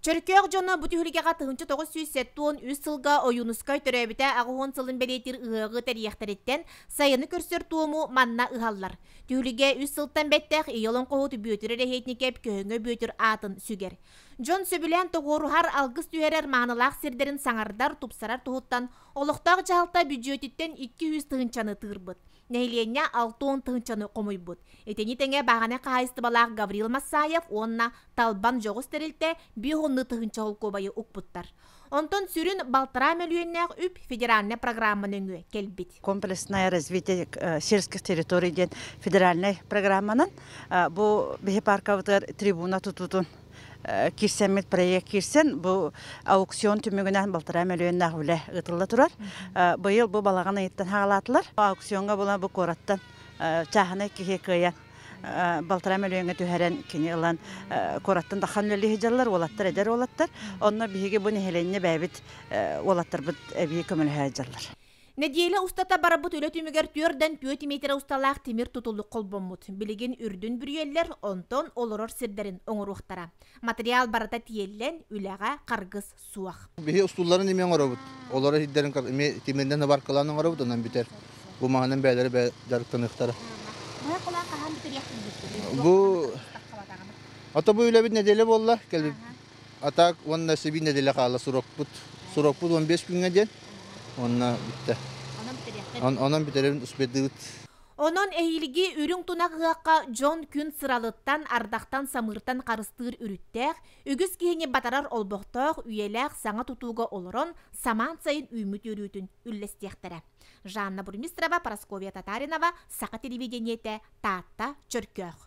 Çörkök jonu bu tühülüge gatığınçı 973 sılga oyunuskay töröbüte ağıhon sılın beleytir ığı teriyekteritten sayını körsör tuğumu manna ıhallar. Tühülüge 3 sıltan bettek iyolun qoğutu büyütürü reheytnikep köhüngö büyütür atın süger. Jon söbülen toğuruhar algыс tüherer manılaq sirderin sanardar tupsarar tuhuttan oluqtaq jahalta bücötütten 200 tığınçanı tığırbıt. Nehilenya 6-10 tığınçanı qomuybut. Eteni tenge bağana qahaysты balaq Gavril Massayev onna talban joğuz terilte 110 tığınça holkobayı ukputtar. Онтон сүрін балтыра мөлүйеннәк үп федеральный программаның келбит. Комплексное развитие сельских территорий ден федеральный программанын бу бехипаркавытыр трибуна тутутун кирсемет проект кирсен бу аукцион түмүгүнөн балтыра мөлүйеннәк үле ытылла турар. Быйыл бу балаган айттан хагалатылар. Аукционга була бу кораттан чаханы кихекыя балтыра мөлөңө түһәрен кини ылан кораттан дахан леле жаллар олаттар эдер олаттар онна биһиге бу нехеленне бәбит олаттар бит эби көмөл хаҗаллар. Недиеле устата барабут өлө түмүгер 4-5 метр усталаак темир тутулук колбоммут. Билигин үрдүн бүрүеллер онтон олорор сирдерин оңоруктара. Материал барата тиеллен үлага каргыз суак. Бихи устулларын эмен оробут. Олора хиддерин темирден бар кыланын оробут онан битер. Бу маганын бәйлери жарыктыныктары. Bu ata bu öyle bir nedeli bolla gelip atak onun nasibi nedeli kala surokput 15 gün geden onna bitti. Onun biterin uspedit. Onun ehilgi ürün tunaqıqqa John Kün sıralıttan ardaqtan samırtan qarыстır ürüttəq, ügüz kihini batarar olboqtaq, üyelaq sana tutuğa oloron saman sayın üymüt ürütün üllestiyaqtara. Жанна Бурмистрова, Парасковья Татаринова, Сақа телевидениете, Тата, Чөркөк.